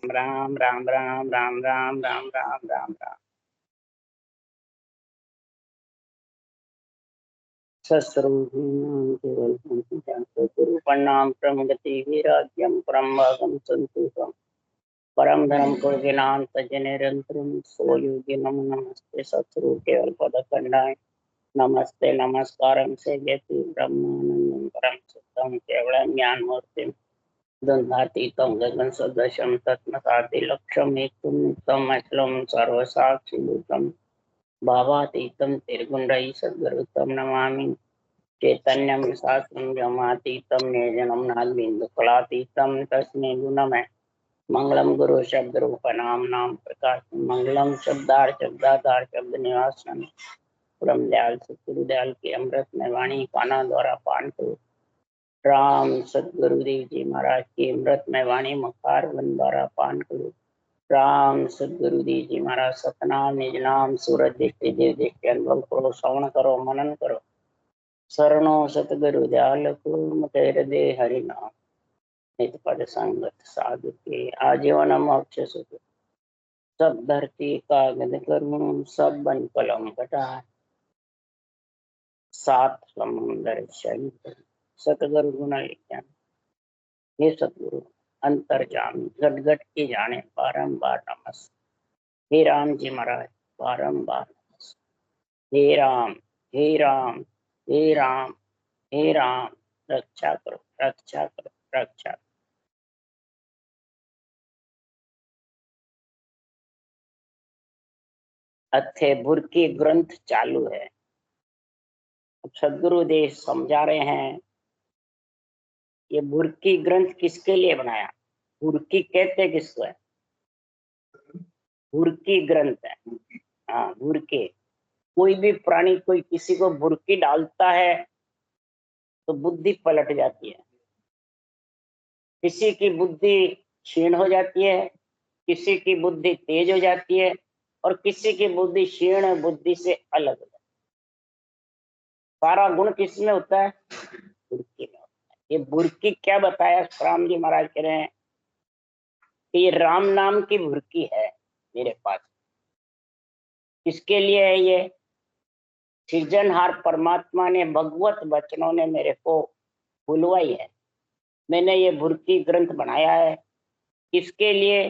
राम राम राम राम राम राम राम राम राम। गुरु प्रणाम प्रमगति विराज्यम परम भागम संतुषम परम धर्म पूजनाम तज निरंतरम सोयोगी नम नमस्ते सत्सरु केवल पद खंडाय नमस्ते नमस्कारम से व्यक्ति ब्रह्मानंदम परम सुतम केवल ज्ञान मूर्ति दंधातीतम गगन सदृशम तत्मसाति लक्ष्यम एकम नित्यम अखिलम सर्वसाक्षी भूतम भावातीतम त्रिगुणरहि सद्गुरुतम नमामि चैतन्यम शास्त्रम ब्रह्मातीतम निर्जनम नादबिंदुकलातीतम तस्मै गुणमय मंगलम गुरु शब्द रूप नाम नाम प्रकाश मंगलम शब्दार शब्द निवासन परम दयाल सतगुरु दयाल की अमृत में वाणी पाना द्वारा पान करो। राम सतगुरुदेव जी महाराज की अमृत में वाणी मकार वन द्वारा पान करो। राम सदगुरुदेव जी महाराज सतनाम निज नाम सूरज देखते देव देखते अनुभव करो श्रवण करो मनन करो शरणो सतगुरु दयाल को मत हृदय हरि नाम नित पद संगत साधु के आजीवन मोक्ष सुख सब धरती का गद करूं सब बन कलम घटा सात समुंदर शरीर सतगुरु गुण ज्ञान हे सतगुरु अंतर्जामी घट घट के जाने बारंबार नमस्ते। हे राम जी महाराज बारंबार नमस्ते। हे राम हे राम हे राम हे राम रक्षा करो रक्षा करो रक्षा करो। अथे भुरकी ग्रंथ चालू है। अब सदगुरुदेव समझा रहे हैं ये भुरकी ग्रंथ किसके लिए बनाया। भुरकी कहते किसको है। भुरकी ग्रंथ है। हाँ भुरके कोई भी प्राणी कोई किसी को भुरकी डालता है तो बुद्धि पलट जाती है। किसी की बुद्धि क्षीण हो जाती है किसी की बुद्धि तेज हो जाती है और किसी की बुद्धि क्षीण बुद्धि से अलग हो जाती है। सारा गुण किस में होता है भुरकी में होता है। ये भुरकी क्या बताया राम जी महाराज कह रहे हैं कि ये राम नाम की भुरकी है मेरे पास। किसके लिए है ये। सृजनहार परमात्मा ने भगवत वचनों ने मेरे को बुलवाई है। मैंने ये भुरकी ग्रंथ बनाया है किसके लिए।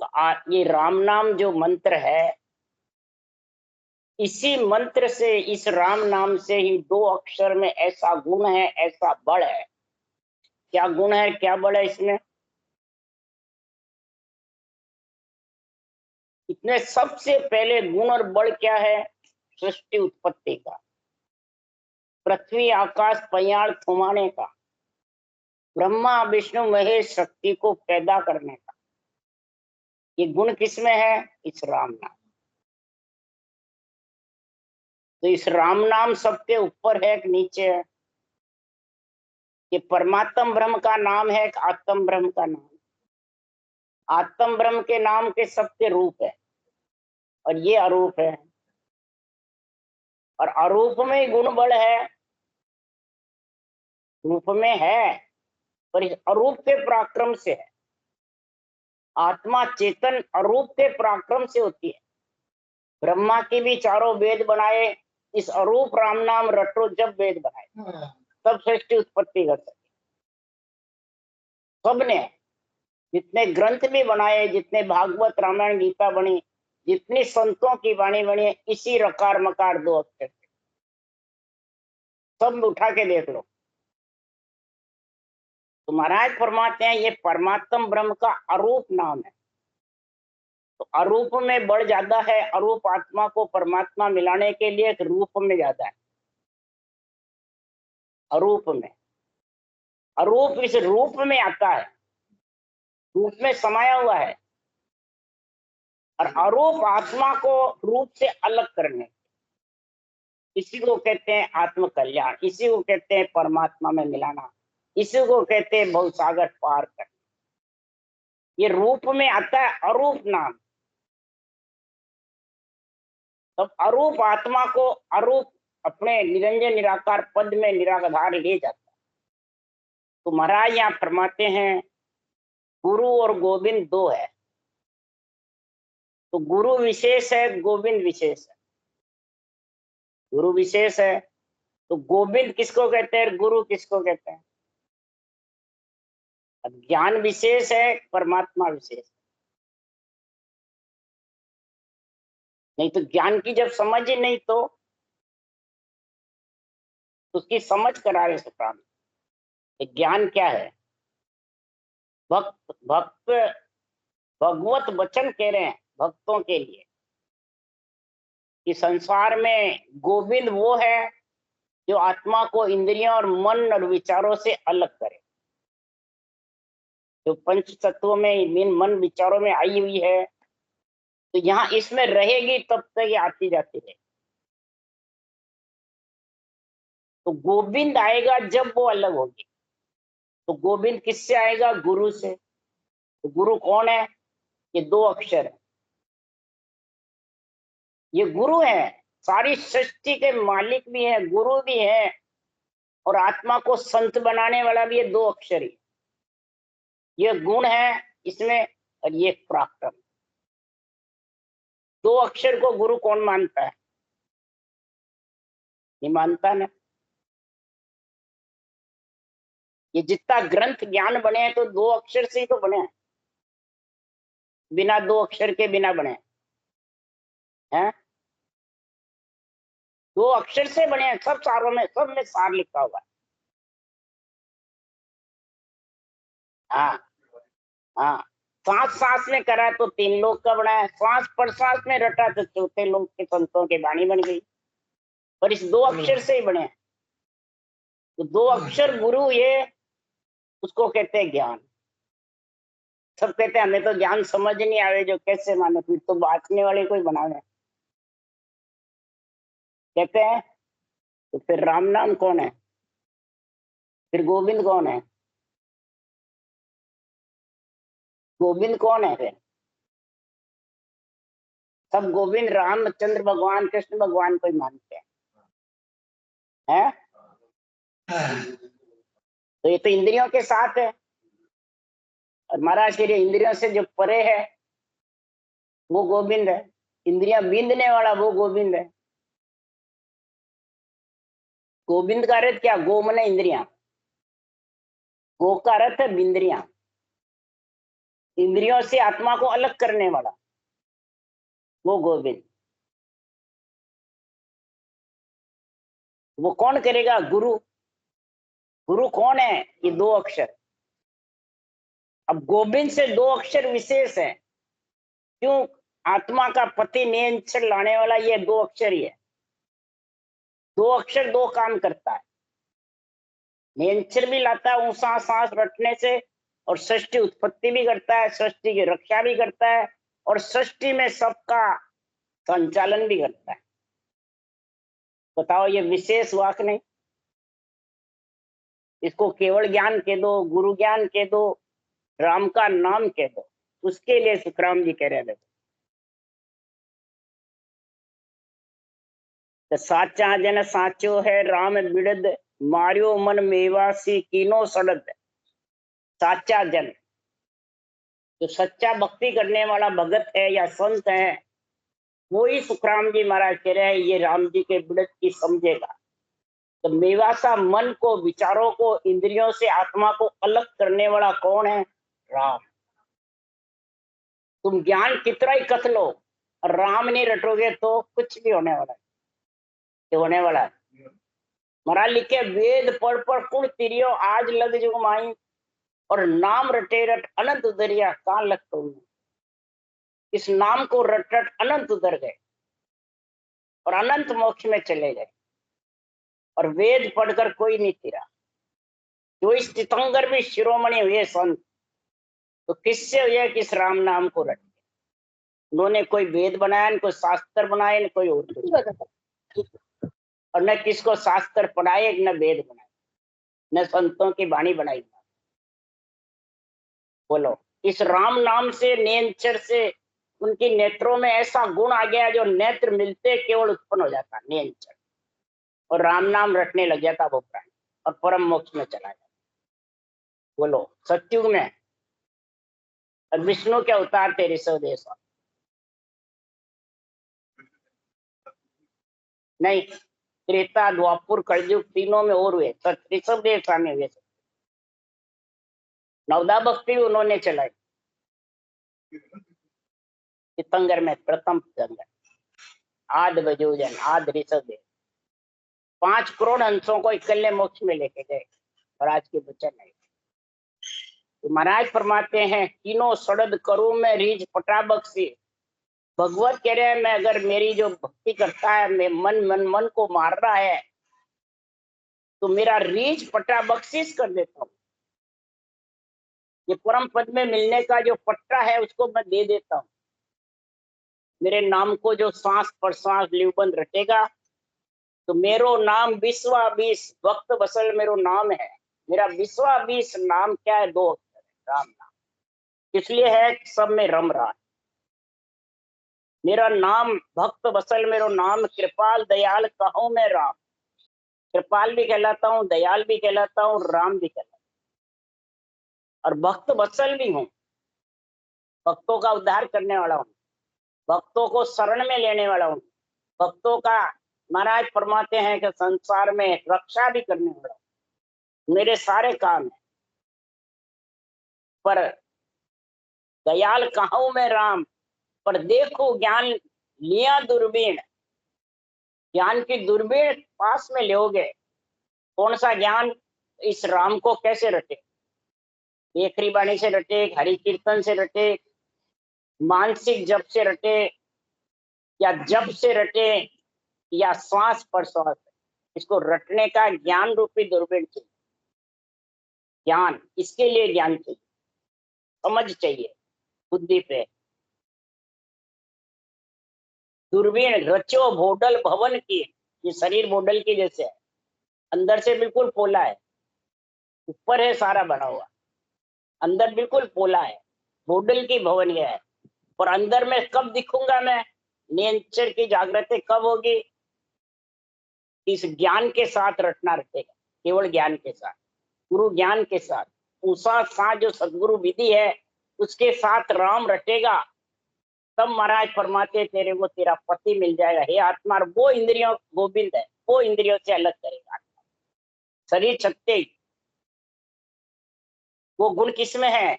तो ये राम नाम जो मंत्र है इसी मंत्र से इस राम नाम से ही दो अक्षर में ऐसा गुण है ऐसा बल है। क्या गुण है क्या बल है इसमें। इतने सबसे पहले गुण और बल क्या है। सृष्टि उत्पत्ति का पृथ्वी आकाश पयाड़ थुमाने का ब्रह्मा विष्णु महेश शक्ति को पैदा करने का ये गुण किसमें है इस राम नाम। तो इस राम नाम सबके ऊपर है कि नीचे है। ये परमात्म ब्रह्म का नाम है कि आत्म ब्रह्म का नाम। आत्म ब्रह्म के नाम के सबके रूप है और ये अरूप है और अरूप में गुण बल है। रूप में है पर इस अरूप के पराक्रम से है। आत्मा चेतन अरूप के पराक्रम से होती है। ब्रह्मा के भी चारों वेद बनाए इस अरूप राम नाम रटो जब वेद बनाए तब सृष्टि उत्पत्ति कर सके। सबने जितने ग्रंथ भी बनाए जितने भागवत रामायण गीता बनी जितनी संतों की वाणी बनी है इसी रकार मकार दो अक्षर सब उठा के देख लो। तो महाराज फरमाते हैं ये परमात्म ब्रह्म का अरूप नाम है। तो अरूप में बल ज्यादा है। अरूप आत्मा को परमात्मा मिलाने के लिए एक रूप में ज्यादा है। अरूप में अरूप इस रूप में आता है रूप में समाया हुआ है और अरूप आत्मा को रूप से अलग करने इसी को कहते हैं आत्म कल्याण। इसी को कहते हैं परमात्मा में मिलाना। इसी को कहते हैं भवसागर पार करना। ये रूप में आता है अरूप नाम। तब अरूप आत्मा को अरूप अपने निरंजन निराकार पद में निराधार ले जाता है। तो महाराज यहाँ फरमाते हैं गुरु और गोविंद दो है। तो गुरु विशेष है, गोविंद विशेष है। गुरु विशेष है तो गोविंद किसको कहते हैं, गुरु किसको कहते हैं? अब ज्ञान विशेष है, परमात्मा विशेष है। नहीं तो ज्ञान की जब समझ ही नहीं तो उसकी समझ करा रहे सुखराम। ज्ञान क्या है? भक्त भक्त भगवत वचन कह रहे हैं भक्तों के लिए कि संसार में गोविंद वो है जो आत्मा को इंद्रियों और मन और विचारों से अलग करे। जो पंच तत्वों में इन मन विचारों में आई हुई है, तो यहाँ इसमें रहेगी तब तक ये आती जाती रहे। तो गोविंद आएगा जब वो अलग होगी। तो गोविंद किससे आएगा? गुरु से। तो गुरु कौन है? ये दो अक्षर है। ये गुरु है, सारी सृष्टि के मालिक भी है, गुरु भी है, और आत्मा को संत बनाने वाला भी ये दो अक्षर ही। ये गुण है इसमें और ये पराक्रम। दो अक्षर को गुरु कौन मानता है? नहीं मानता ना। ये जितना ग्रंथ ज्ञान बने हैं तो दो अक्षर से ही तो बने हैं, बिना दो अक्षर के बिना बने हैं। दो अक्षर से बने हैं सब सारों में, सब में सार लिखा हुआ है। हाँ हाँ। सांस सांस में करा तो तीन लोग का बना है, श्वास प्रश्वास में रटा तो चौथे लोग के संतों की वाणी बन गई। पर इस दो अक्षर से ही बने हैं। तो दो अक्षर गुरु, ये उसको कहते हैं ज्ञान। सब कहते हैं हमें तो ज्ञान समझ नहीं आवे, जो कैसे माने, फिर तो बांटने वाले कोई बनावे कहते हैं। तो फिर राम नाम कौन है? फिर गोविंद कौन है? गोविंद कौन है फिर? सब गोविंद रामचंद्र भगवान, कृष्ण भगवान को ही मानते हैं। तो ये तो इंद्रियों के साथ है, और महाराज के लिए इंद्रियों से जो परे है वो गोविंद है। इंद्रियां बींदने वाला वो गोविंद है। गोविंद का अर्थ क्या? गो मने इंद्रियां, गो का अर्थ है बिंद्रियां। इंद्रियों से आत्मा को अलग करने वाला वो गोविंद। वो कौन करेगा? गुरु। गुरु कौन है? ये दो अक्षर। अब गोविंद से दो अक्षर विशेष है। क्यों? आत्मा का पति नियंत्रण लाने वाला ये दो अक्षर ही है। दो अक्षर दो काम करता है। नियंत्रण भी लाता है ऊंचा सांस रखने से, और सृष्टि उत्पत्ति भी करता है, सृष्टि की रक्षा भी करता है, और सृष्टि में सबका संचालन भी करता है। बताओ, ये विशेष वाक नहीं? इसको केवल ज्ञान कह दो, गुरु ज्ञान कह दो, राम का नाम कह दो, उसके लिए सुखराम जी कह रहे थे तो साचा जन साचो है राम बिड़द, मारियो मन मेवासी कीनो सड़द। साचा जन, जो सच्चा भक्ति करने वाला भगत है या संत है, वो ही सुखराम जी महाराज कह रहे हैं ये राम जी के बिड़द की समझेगा। तो मेवासा मन को, विचारों को, इंद्रियों से आत्मा को अलग करने वाला कौन है? राम। तुम ज्ञान कितना ही कथ लो, राम नहीं रटोगे तो कुछ भी होने वाला है। होने वाला है। महाराज लिखे, वेद पढ़ पढ़ कुड़ तिरियो आज लग जो माई, और नाम रटे रट अनंत उदरिया कहां लग तो। इस नाम को रट रट अनंत उतर गए और अनंत मोक्ष में चले गए, और वेद पढ़कर कोई नहीं तिरा। जो इस तीर्थंकर भी शिरोमणि हुए संत, तो किससे हुए? किस राम नाम को रट। उन्होंने कोई वेद बनाया, न कोई शास्त्र बनाए, न कोई और कुछ, और न किसको शास्त्र पढ़ाए, न वेद बनाए, न संतों की वाणी बनाई। बोलो, इस राम नाम से, नेत्र से उनकी नेत्रों में ऐसा गुण आ गया जो नेत्र मिलते केवल उत्पन्न हो जाता नेत्र, और राम नाम रटने लग जाता वो प्राणी, और परम मोक्ष में चला जाता। बोलो, सत्युग में और विष्णु के अवतार थे ऋषभदेव स्वामी। नहीं, त्रेता द्वापुर कलयुग तीनों में और हुए तो ऋषभदेव स्वामी हुए। नवदा भक्ति उन्होंने चलाई तीर्थंकर में, प्रथम तीर्थंकर आद वजूजन आद ऋषभदेव 5 करोड़ हंसों को इकल्ले मोक्ष में लेके गए। और आज के वचन है तो महाराज फरमाते हैं तीनों सड़द करूं मैं रीझ पटा बख्शी। भगवत कह रहे हैं मैं अगर मेरी जो भक्ति करता है, मैं मन को मार रहा है तो मेरा रीझ पटा बख्शिश कर देता हूँ। ये परम पद में मिलने का जो पट्टा है उसको मैं दे देता हूँ। मेरे नाम को जो सांस पर सांस लिवबंद रटेगा तो मेरो नाम विश्वा 20 वक्त बसल मेरो नाम है। मेरा विश्वा 20 नाम क्या है? 2 अक्षर है, राम नाम। इसलिए है सब में रम रहा है। मेरा नाम भक्त बसल मेरो नाम, कृपाल दयाल कहूं मैं राम। कृपाल भी कहलाता हूँ, दयाल भी कहलाता हूँ, राम भी कहलाता हूँ और भक्त बत्सल भी हूँ। भक्तों का उद्धार करने वाला हूँ, भक्तों को शरण में लेने वाला हूँ, भक्तों का महाराज फरमाते हैं कि संसार में रक्षा भी करने वाला हूँ। मेरे सारे काम है। पर दयाल कहूं मैं राम, पर देखो ज्ञान लिया दूरबीन। ज्ञान की दूरबीन पास में लोगे। कौन सा ज्ञान? इस राम को कैसे रटे? बेखरी बाणी से रटे, हरि कीर्तन से रटे, मानसिक जप से रटे, या जप से रटे, या श्वास पर श्वास। इसको रटने का ज्ञान रूपी दूरबीन चाहिए। ज्ञान, इसके लिए ज्ञान चाहिए, समझ चाहिए बुद्धि पे। दूरबीन रचो भोडल भवन की। ये शरीर भोडल की जैसे है, अंदर से बिल्कुल पोला है, ऊपर है सारा बना हुआ, अंदर बिल्कुल पोला है। भोडल की भवन यह है। और अंदर में कब दिखूंगा मैं? नेचर की जागृति कब होगी? इस ज्ञान के साथ रटना रटेगा, केवल ज्ञान के साथ, गुरु ज्ञान के साथ, उषा साथ जो सदगुरु विधि है उसके साथ राम रटेगा। तब महाराज फरमाते तेरे को तेरा पति मिल जाएगा। हे आत्मा, वो इंद्रियों गोविंद है, वो इंद्रियों से अलग करेगा। शरीर छत्ते, वो गुण किसमें है?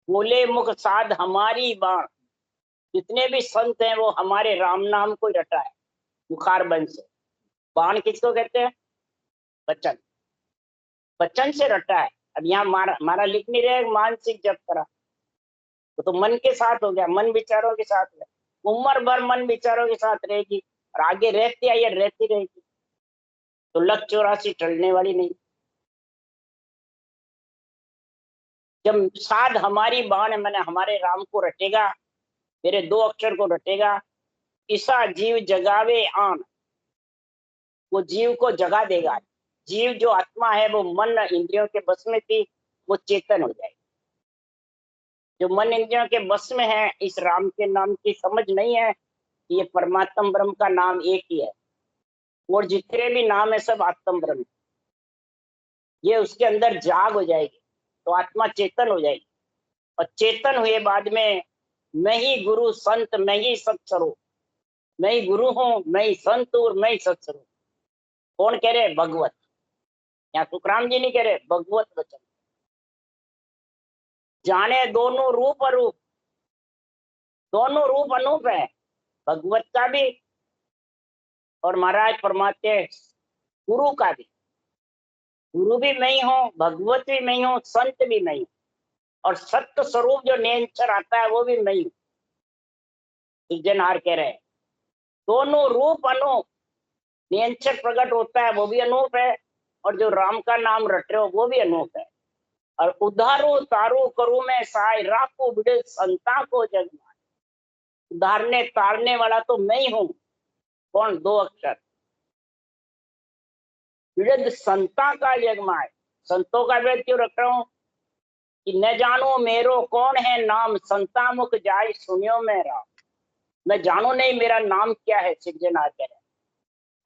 बोले मुख साध हमारी बाण। जितने भी संत हैं वो हमारे राम नाम को रटा है मुखार बंद से। बाण किसको कहते हैं? वचन, वचन से रटा है। अब यहाँ हमारा लिख नहीं रहे मानसिक जप करा, तो मन के साथ हो गया, मन विचारों के साथ है। उम्र भर मन विचारों के साथ रहेगी और आगे रहती आई रहती रहेगी, तो लख 84 टलने वाली नहीं। जब साध हमारी बाण मैंने हमारे राम को रटेगा, मेरे 2 अक्षर को रटेगा, ईसा जीव जगावे आन। वो जीव को जगा देगा। जीव जो आत्मा है वो मन इंद्रियों के बस में थी, वो चेतन हो जाएगी। जो मन इंद्रियों के बस में है, इस राम के नाम की समझ नहीं है, ये परमात्म ब्रह्म का नाम एक ही है और जितने भी नाम है सब आत्म ब्रह्म। ये उसके अंदर जाग हो जाएगी तो आत्मा चेतन हो जाएगी। और चेतन हुए बाद में मैं ही गुरु संत, मैं ही सत्स्वरूप, मैं ही गुरु हूँ, मैं ही संत हूँ और मैं ही सत्स्वरूप। कौन कह रहे? भगवत। यहाँ सुखराम जी नहीं कह रहे, भगवत वचन। जाने दोनों रूप अरूप, दोनों रूप अनूप है, भगवत का भी और महाराज फरमाते हैं गुरु का भी। गुरु भी मैं ही हूँ, भगवत भी मैं ही हूँ, संत भी मैं ही हूँ और सत्य स्वरूप जो नेचर आता है वो भी मैं ही हूँ। सृजनहार कह रहे हैं दोनों रूप अनूप। नेचर प्रकट होता है वो भी अनूप है और जो राम का नाम रट रहे हो वो भी अनूप है। और उधारो तारो करूं मैं साय, राखो बिड़े संता को जग में। उधारने तारने वाला तो मैं ही हूं। कौन? 2 अक्षर, विविध संता का जगमाय। संतों का वेद क्यों रख रहा हूं? कि न जानो मेरो कौन है नाम, संता मुख जाय सुनियो मैं राम। मैं जानो नहीं मेरा नाम क्या है, सृजनहार कह रहे हैं,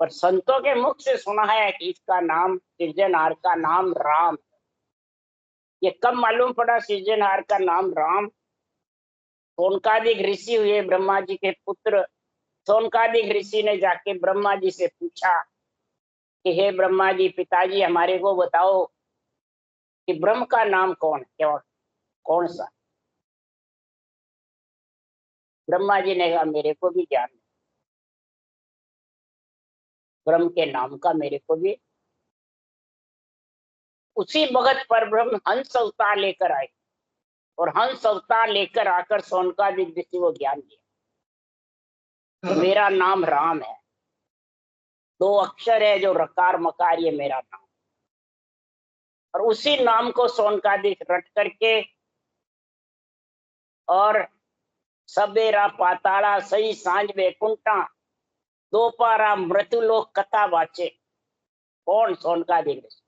पर संतों के मुख से सुना है कि इसका नाम, सृजनहार का नाम राम। ये कब मालूम पड़ा सृजनहार का नाम राम? सोनकादिक ऋषि हुए ब्रह्मा जी के पुत्र। सोनकादिक ऋषि ने जाके ब्रह्मा जी से पूछा कि हे ब्रह्मा जी, पिताजी हमारे को बताओ कि ब्रह्म का नाम कौन है, कौन सा? ब्रह्मा जी ने कहा मेरे को भी ज्ञान नहीं, ब्रह्म के नाम का मेरे को भी। उसी भगत पर ब्रह्म हंस अवतार लेकर आए और हंस अवतार लेकर आकर सोनकादिक ऋषि को ज्ञान दिया। तो मेरा नाम राम है, 2 अक्षर है जो रकार मकार, ये मेरा नाम। और उसी नाम को सोनकादिक रट करके और सबेरा पाताड़ा सही सांझ वैकुंठा दोपारा मृत्युलोक कथा वाचे। कौन? सोनकादिक ऋषि।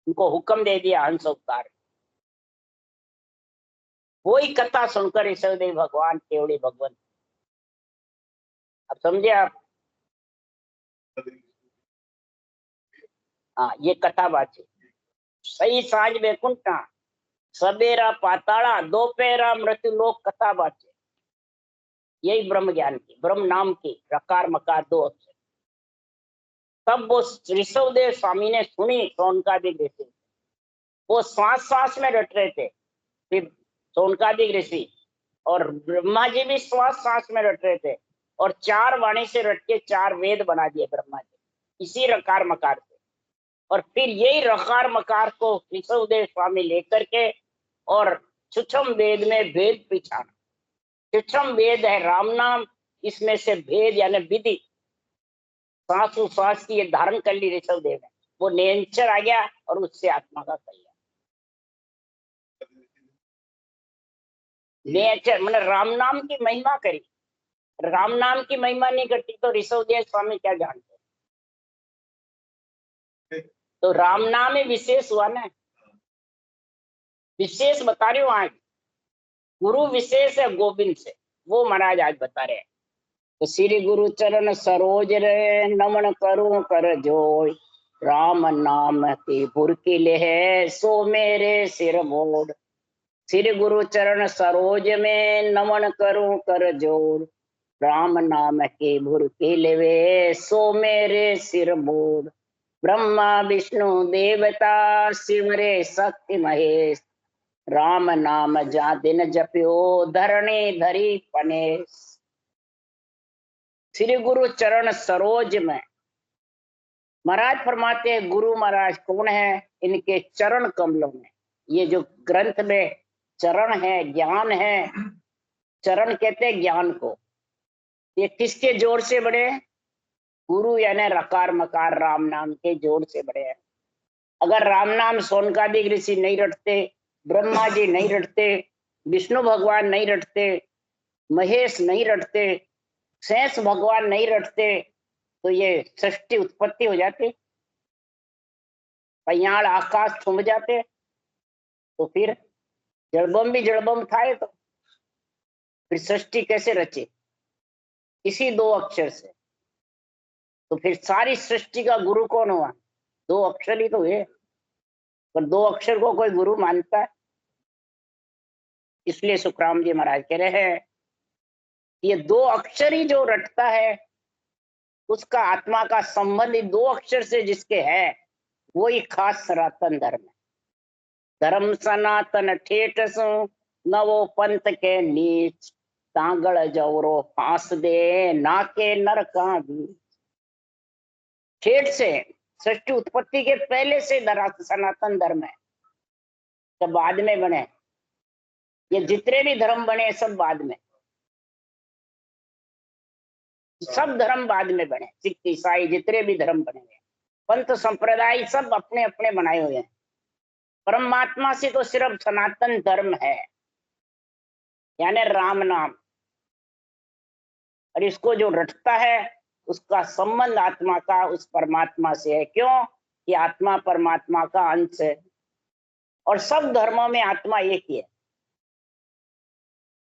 उनको हुक्म दे दिया हंस अवतार। वही कथा सुनकर ऋषभदेव भगवान केवड़े भगवान। अब समझे आप? हाँ, ये कथा वाचे सही सांझ वैकुंठा सबेरा पाताड़ा दोपहरा मृत्युलोक कथा वाचे। यही ब्रह्म ज्ञान की, ब्रह्म नाम की रकार मकार 2 अक्षर। तब वो ऋषभदेव स्वामी ने सुनी सोनकादिक ऋषि, वो सांस सांस में रट रहे थे। फिर सोनकादिक ऋषि और ब्रह्मा जी भी श्वास सांस में रट रहे थे और 4 वाणी से रट के 4 वेद बना दिए ब्रह्मा जी, इसी रकार मकार से। और फिर यही रकार मकार को ऋषभदेव स्वामी लेकर के और सूक्ष्म वेद में भेद पिछाना। सूक्ष्म वेद है राम नाम, इसमें से भेद यानी विधि श्वास की ये धारण कर ली ऋषभदेव ने। वो नेचर आ गया और उससे आत्मा का कल्याण। नेचर मैंने राम नाम की महिमा करी। राम नाम की महिमा नहीं करती तो ऋषभदेव स्वामी क्या जानते? तो राम नाम ही विशेष हुआ ना, विशेष बता रही हूँ आज। गुरु विशेष है गोविंद से, वो महाराज आज बता रहे हैं। तो श्री गुरु चरण सरोज रे नमन करूं कर जोड़, राम नाम की बुरकी ले है सो मेरे सिर मोड़। श्री गुरु चरण सरोज में नमन करूं कर जोड़, राम नाम की बुरकी लेवे सो मेरे सिर मोड़। ब्रह्मा विष्णु देवता शिवरे शक्ति महेश, राम नाम जा दिन जप्यो धरणी धरी पनेश। श्री गुरु चरण सरोज में महाराज फरमाते हैं, गुरु महाराज कौन है? इनके चरण कमलों में। ये जो ग्रंथ में चरण है, ज्ञान है, चरण कहते हैं ज्ञान को। ये किसके जोर से बड़े? गुरु यानी रकार मकार राम नाम के जोर से बड़े हैं। अगर राम नाम सोनकादिक ऋषि नहीं रटते, ब्रह्मा जी नहीं रटते, विष्णु भगवान नहीं रटते, महेश नहीं रटते, शेष भगवान नहीं रटते, तो ये सृष्टि उत्पत्ति हो जाती, पयाड़ आकाश थम जाते। तो फिर जड़बम भी जड़बम था, तो फिर सृष्टि कैसे रचे? इसी 2 अक्षर से। तो फिर सारी सृष्टि का गुरु कौन हुआ? 2 अक्षर ही तो है। पर 2 अक्षर को कोई गुरु मानता है? इसलिए सुखराम जी महाराज कह रहे हैं, ये 2 अक्षर ही जो रटता है उसका आत्मा का संबंध 2 अक्षर से जिसके है, वो ही खास सनातन धर्म है। धर्म सनातन ठेठ सु नवो पंथ के नीच, तांगड़ जवरो फांस दे नाके नरका बीच। ठेठ से सृष्टि उत्पत्ति के पहले से सनातन धर्म है, सब बाद में बने। ये जितने भी धर्म बने सब बाद में, सब धर्म बाद में बने। सिख ईसाई जितने भी धर्म बने हैं, पंथ संप्रदाय सब अपने अपने बनाए हुए हैं। परमात्मा से तो सिर्फ सनातन धर्म है, यानी राम नाम। और इसको जो रटता है उसका संबंध आत्मा का उस परमात्मा से है। क्यों? कि आत्मा परमात्मा का अंश है और सब धर्मों में आत्मा एक ही है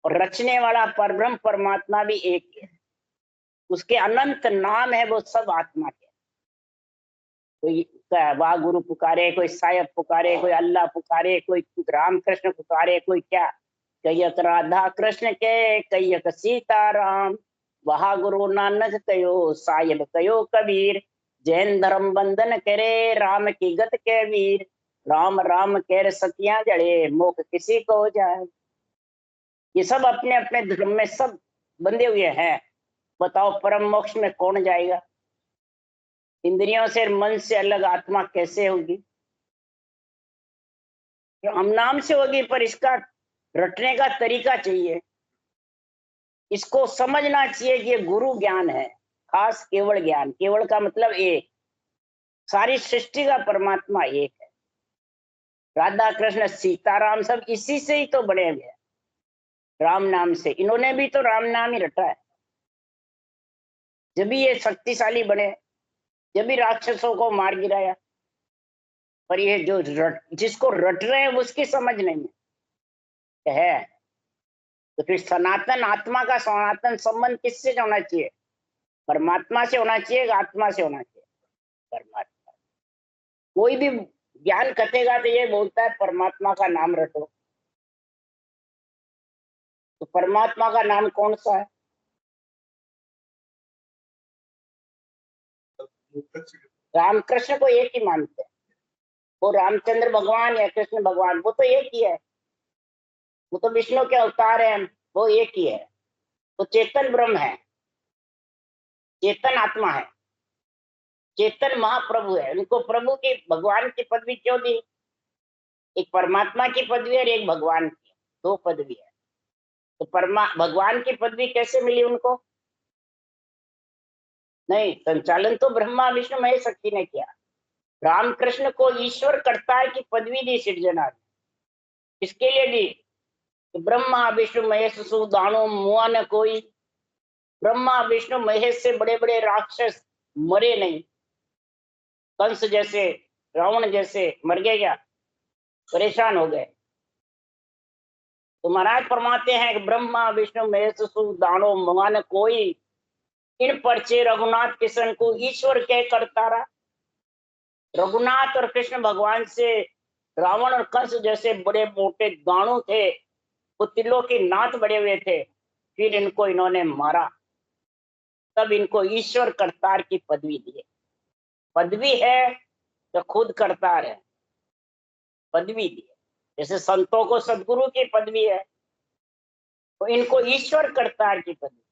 और रचने वाला परब्रह्म परमात्मा भी एक ही है। उसके अनंत नाम है, वो सब आत्मा के। तो वाह गुरु पुकारे, कोई साहेब पुकारे, कोई अल्लाह पुकारे, कोई राम कृष्ण पुकारे, कोई क्या, कयक राधा कृष्ण के कयक सीता राम, वहा गुरु नानक कयो साहिब कयो कबीर, जैन धर्म बंधन करे राम की गत के वीर, राम राम केर सतिया जड़े मोख किसी को जाए। ये सब अपने अपने धर्म में सब बंधे हुए हैं। बताओ परम मोक्ष में कौन जाएगा? इंद्रियों से मन से अलग आत्मा कैसे होगी? राम नाम से होगी, पर इसका रटने का तरीका चाहिए, इसको समझना चाहिए कि ये गुरु ज्ञान है, खास केवल ज्ञान। केवल का मतलब एक, सारी सृष्टि का परमात्मा एक है। राधा कृष्ण सीताराम सब इसी से ही तो बने हुए हैं, राम नाम से। इन्होंने भी तो राम नाम ही रटा है, जब भी ये शक्तिशाली बने, जब भी राक्षसों को मार गिराया। पर ये जो जिसको रट रहे हैं उसकी समझ नहीं है। तो फिर सनातन आत्मा का सनातन संबंध किससे होना चाहिए? परमात्मा से होना चाहिए, आत्मा से होना चाहिए? परमात्मा। कोई भी ज्ञान कथेगा तो ये बोलता है परमात्मा का नाम रटो। तो परमात्मा का नाम कौन सा है? रामकृष्ण को एक ही मानते हैं। वो रामचंद्र भगवान या कृष्ण भगवान, वो तो एक ही है। वो तो विष्णु के अवतार है, वो एक ही है। वो चेतन ब्रह्म है, चेतन आत्मा है, चेतन महाप्रभु है। उनको प्रभु की, भगवान की पदवी क्यों दी? एक परमात्मा की पदवी और एक भगवान की, दो पदवी है। तो भगवान की पदवी कैसे मिली उनको? नहीं, संचालन तो ब्रह्मा विष्णु महेश शक्ति ने किया। रामकृष्ण को ईश्वर कर्तार की पदवी दी सिर्जना ने। किसके लिए दी? तो ब्रह्मा विष्णु महेश सु दानो मुआ न कोई। ब्रह्मा विष्णु महेश से बड़े बड़े राक्षस मरे नहीं, कंस जैसे, रावण जैसे मर गए क्या? परेशान हो गए। तो महाराज फरमाते हैं कि ब्रह्मा विष्णु महेश सु दानो मुआ न कोई, इन परचे रघुनाथ किशन को ईश्वर के करतारा। रघुनाथ और कृष्ण भगवान से रावण और कंस जैसे बड़े मोटे दानव थे, वो तिलों के नाथ बड़े हुए थे, फिर इनको इन्होंने मारा, तब इनको ईश्वर करतार की पदवी दी। पदवी है तो खुद करतार है, पदवी दी। जैसे संतों को सदगुरु की पदवी है, तो इनको ईश्वर करतार की पदवी।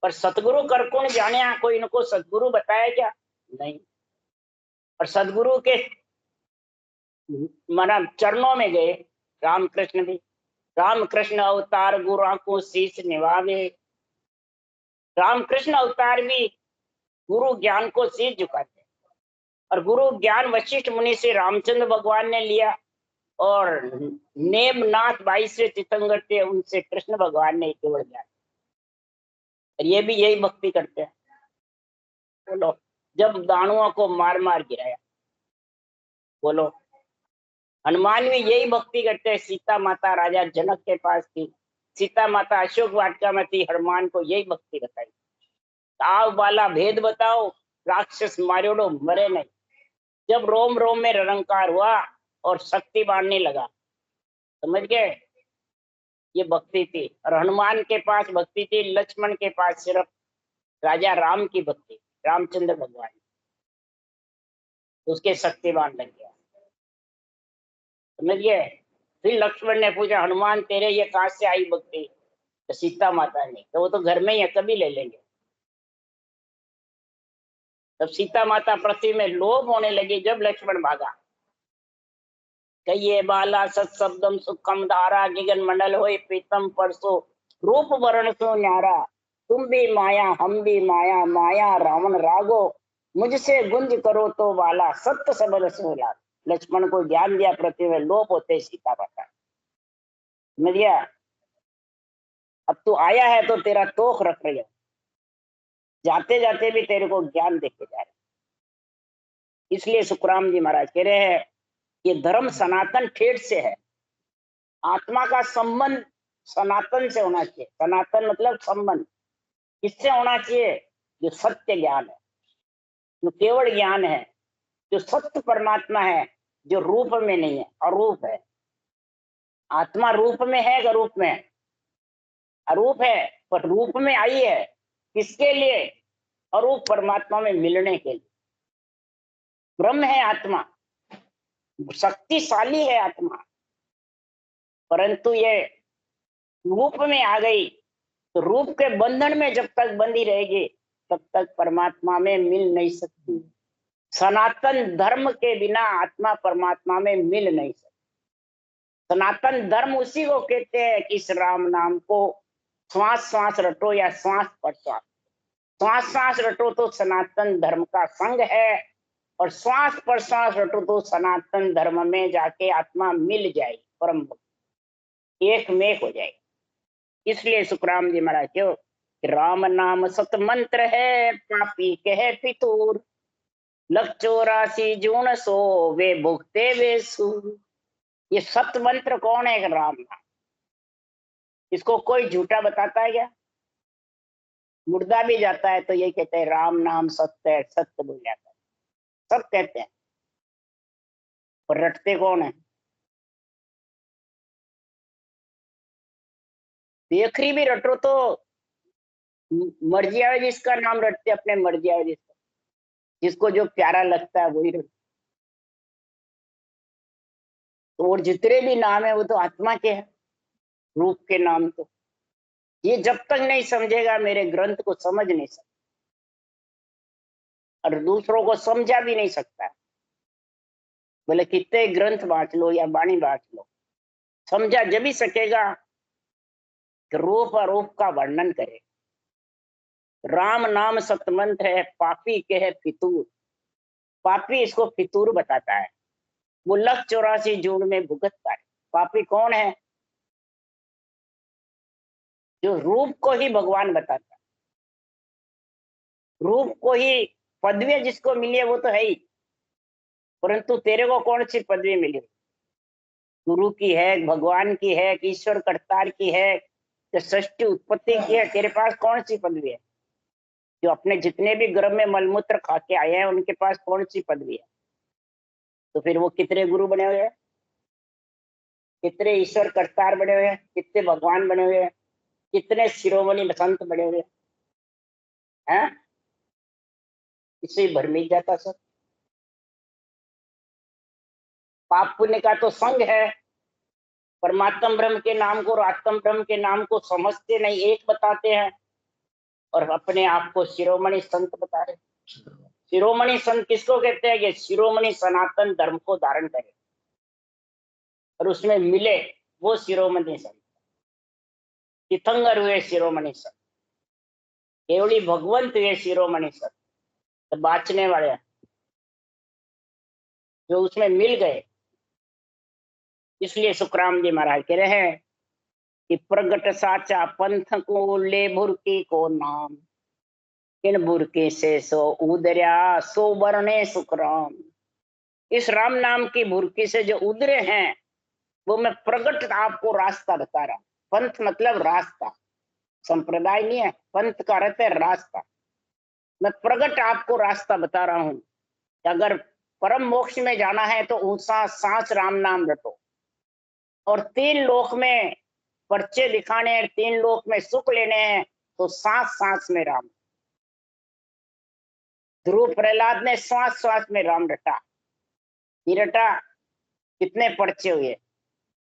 पर सतगुरु कर कौन जाने, कोई इनको सदगुरु बताया क्या? नहीं। और सदगुरु के माना चरणों में गए रामकृष्ण भी। रामकृष्ण अवतार गुरु को शीश निभावे। रामकृष्ण अवतार भी गुरु ज्ञान को शीश झुकाते। और गुरु ज्ञान वशिष्ठ मुनि से रामचंद्र भगवान ने लिया, और नेमनाथ 22वें तीर्थंकर थे, उनसे कृष्ण भगवान ने केवल ज्ञान। और ये भी यही भक्ति करते हैं। बोलो, जब दानुओं को मार मार गिराया, बोलो, हनुमान भी यही भक्ति करते हैं। सीता माता राजा जनक के पास थी, सीता माता अशोक वाटिका में थी, हनुमान को यही भक्ति बताई। ताव वाला भेद बताओ, राक्षस मारियोड़ो मरे नहीं। जब रोम रोम में रंकार हुआ और शक्ति बांधने लगा, समझ गए? ये भक्ति थी। और हनुमान के पास भक्ति थी, लक्ष्मण के पास सिर्फ राजा राम की भक्ति, रामचंद्र भगवान। उसके शक्तिवान लग गया, समझ गए? फिर लक्ष्मण ने पूछा, हनुमान तेरे ये कहां से आई भक्ति? तो सीता माता ने, तो वो तो घर में ही है, कभी ले लेंगे। तब सीता माता पृथ्वी में लोभ होने लगी जब लक्ष्मण भागा। कहिए बाला सत्शब्दम सुखम धारा, गिगन मंडल होए प्रीतम परसो, रूप वर्ण सो न्यारा, तुम भी माया हम भी माया, माया रावण रागो, मुझसे गुंज करो तो वाला, सत्य सबद सोला। लक्ष्मण को ज्ञान दिया, पृथ्वी में लोभ होते सीता माता। समझ गया? अब तू आया है तो तेरा तोख रख रही है, जाते जाते भी तेरे को ज्ञान देके जा रहे। इसलिए सुखराम जी महाराज कह रहे हैं, ये धर्म सनातन ठेठ से है। आत्मा का संबंध सनातन से होना चाहिए। सनातन मतलब संबंध किससे होना चाहिए? जो सत्य ज्ञान है, जो केवल ज्ञान है, जो सत्य परमात्मा है, जो रूप में नहीं है, अरूप है। आत्मा रूप में है कि अरूप में है? अरूप है, पर रूप में आई है किसके लिए? अरूप परमात्मा में मिलने के लिए। ब्रह्म है आत्मा, शक्तिशाली है आत्मा, परंतु ये रूप में आ गई तो रूप के बंधन में जब तक बंधी रहेगी तब तक परमात्मा में मिल नहीं सकती। सनातन धर्म के बिना आत्मा परमात्मा में मिल नहीं सकती। सनातन धर्म उसी को कहते हैं कि इस राम नाम को श्वास श्वास रटो या श्वास पर श्वास। श्वास श्वास रटो तो सनातन धर्म का संग है, और श्वास पर श्वास रटो तो सनातन धर्म में जाके आत्मा मिल जाएगी, परम एक में हो जाएगी। इसलिए सुखराम जी महाराज क्यों राम नाम सत मंत्र है, पापी कहे फितूर, लख 84 जून सो वे भुगते वे सूर। ये सत मंत्र कौन है? राम नाम। इसको कोई झूठा बताता है क्या? मुर्दा भी जाता है तो ये कहते हैं राम नाम सत्य है, सत्य बोल जाता है, सब कहते हैं, पर रटते कौन है? बेखरी भी रटो तो मर्जी आवे जिसका नाम रटते, अपने मर्जी आवे जिसका, जिसको जो प्यारा लगता है वही रटते। तो और जितने भी नाम है वो तो आत्मा के हैं, रूप के नाम। तो ये जब तक नहीं समझेगा मेरे ग्रंथ को समझ नहीं सकता, और दूसरों को समझा भी नहीं सकता। बोले कितने ग्रंथ बांट लो या वाणी बांट लो, समझा जब भी सकेगा कि रूप और रूप का वर्णन करे। राम नाम सतमंत्र है, पापी के है फितूर। पापी इसको फितूर बताता है। वो लख 84 जून में भुगतता है। पापी कौन है? जो रूप को ही भगवान बताता है, रूप को ही पदवी जिसको मिली है वो तो है ही, परंतु तेरे को कौन सी पदवी मिली? गुरु की है, भगवान की है, ईश्वर करतार की है, जो सृष्टि उत्पत्ति की है? तेरे पास कौन सी पदवी है? जो अपने जितने भी गर्भ में मलमूत्र खा के आए हैं उनके पास कौन सी पदवी है? तो फिर वो कितने गुरु बने हुए हैं, कितने ईश्वर करतार बने हुए हैं, कितने भगवान बने हुए हैं, कितने शिरोमणि संत बने हुए हैं? इससे भ्रमित जाता सब। पाप पुण्य का तो संग है। परमात्म ब्रह्म के नाम को और आत्म ब्रह्म के नाम को समझते नहीं, एक बताते हैं, और अपने आप को शिरोमणि संत बता रहे। शिरोमणि संत किसको कहते हैं? कि शिरोमणि सनातन धर्म को धारण करे और उसमें मिले, वो शिरोमणि संत। तीर्थंकर हुए शिरोमणि संत, केवली भगवंत हुए शिरोमणि संत, तो बाँचने वाले जो उसमें मिल गए। इसलिए सुखराम जी महाराज कह रहे हैं कि प्रगट साचा पंथ को ले भुरकी को नाम, इन बुरके से सो उदरिया सो बरने सुखराम। इस राम नाम की बुरकी से जो उदरे हैं वो मैं प्रगट आपको रास्ता बता रहा हूं। पंथ मतलब रास्ता, संप्रदाय नहीं है। पंथ का अर्थ है रास्ता। मैं प्रगट आपको रास्ता बता रहा हूं। अगर परम मोक्ष में जाना है तो ऊंचा सांस राम नाम रटो, और 3 लोक में पर्चे दिखाने हैं, 3 लोक में सुख लेने हैं, तो सांस सांस में राम। ध्रुव प्रहलाद ने श्वास श्वास में राम रटा, रटा। कितने पर्चे हुए,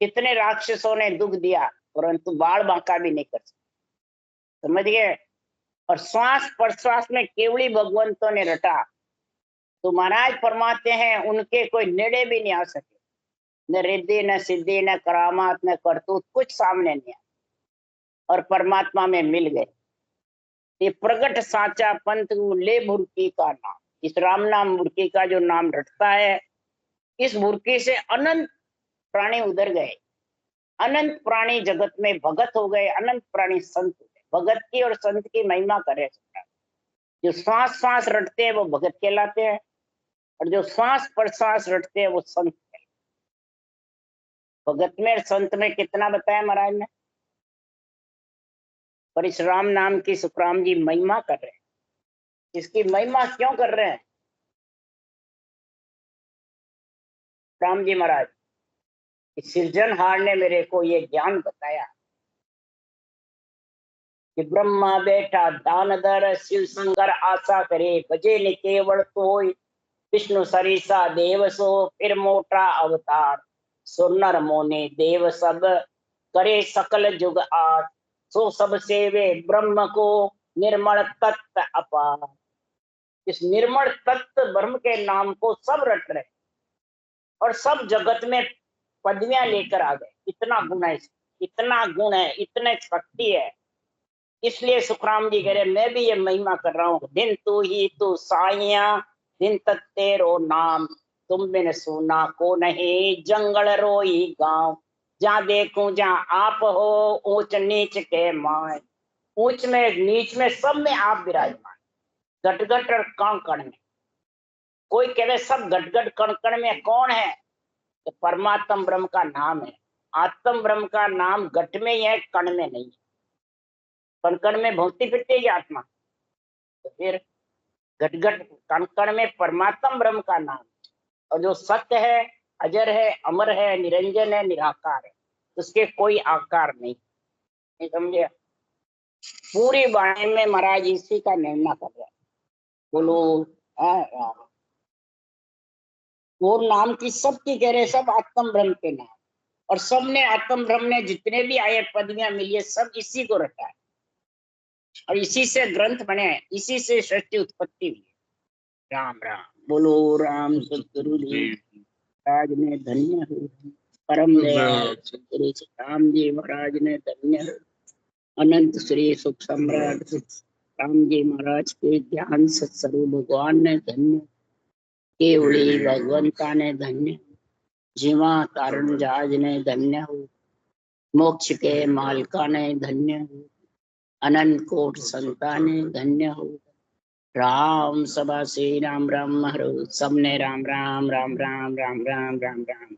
कितने राक्षसों ने दुख दिया, परंतु बाढ़ बांका भी नहीं कर सकते। समझ गए? और श्वास प्रश्वास में केवली भगवंतों ने रटा, तो महाराज फरमाते हैं उनके कोई नेड़े भी नहीं आ सके। न रिद्धि, न सिद्धि, न करामात, न करतूत, कुछ सामने नहीं आया, और परमात्मा में मिल गए। ये प्रगट साचा पंथ ले भुरकी का नाम। इस राम नाम भुरकी का जो नाम रटता है, इस भुरकी से अनंत प्राणी उधर गए, अनंत प्राणी जगत में भगत हो गए, अनंत प्राणी संत हो गए। भगत की और संत की महिमा करे। जो श्वास श्वास रटते हैं वो भगत कहलाते हैं, और जो श्वास प्रश्वास रटते हैं वो संत कहलाते हैं। भगत में और संत में कितना बताया महाराज ने? पर इस राम नाम की सुखराम जी महिमा कर रहे हैं। इसकी महिमा क्यों कर रहे हैं? राम जी महाराज, सृजनहार ने मेरे को ये ज्ञान बताया कि ब्रह्मा बैठा दान दर, शिव शंकर आशा करे, भजे नि केवल कोई, विष्णु सरिसा देव सो, फिर मोटा अवतार, सुनर मोने देव सब, करे सकल जुग आस, सो सब सेवे ब्रह्म को, निर्मल तत्व अपार। इस निर्मल तत्व ब्रह्म के नाम को सब रट रहे और सब जगत में पदवियां लेकर आ गए। इतना गुण है, इतना गुण है, इतने शक्ति है। इसलिए सुखराम जी कह रहे मैं भी ये महिमा कर रहा हूँ। दिन तू ही तू साइया, दिन तक तेरो नाम, तुम बिन सुना को नहीं, जंगल रोई गांव, जहाँ देखूं जहाँ आप हो, ऊंच नीच के माए, ऊंच में नीच में सब में आप विराजमान, गटगट और कण कण में। कोई कहे सब गटगट कण कण में कौन है, तो परमात्म ब्रह्म का नाम है। आत्म ब्रह्म का नाम घट में ही है, कण में नहीं है। कण कण में भौतिक फिरती है आत्मा, तो फिर घटघट कण कण में परमात्म ब्रह्म का नाम। और जो सत्य है, अजर है, अमर है, निरंजन है, निराकार है, उसके कोई आकार नहीं समझे। पूरी वाणी में महाराज इसी का निर्णय कर रहे हैं। बोलो और नाम की सबकी कह रहे, सब आत्म ब्रह्म के नाम, और सबने आत्म ब्रह्म ने जितने भी आए पदवियां मिली है, सब इसी को रटा है और इसी से ग्रंथ बने हैं, इसी से सृष्टि उत्पत्ति हुई है। राम राम बोलो, राम सतगुरु महाराज ने धन्य हो, परम दयाल सतगुरु राम जी महाराज ने धन्य हो, अनंत श्री सुख सम्राट राम जी महाराज के ज्ञान सत्स्वरूप भगवान ने धन्य, केवली भगवंता ने धन्य, जीवा कारण जहाज ने धन्य हो, मोक्ष के मालका ने धन्य हो, अनंत कोट संता ने धन्य हो। राम सभा से राम राम हरो, सबने राम राम राम राम राम राम राम राम।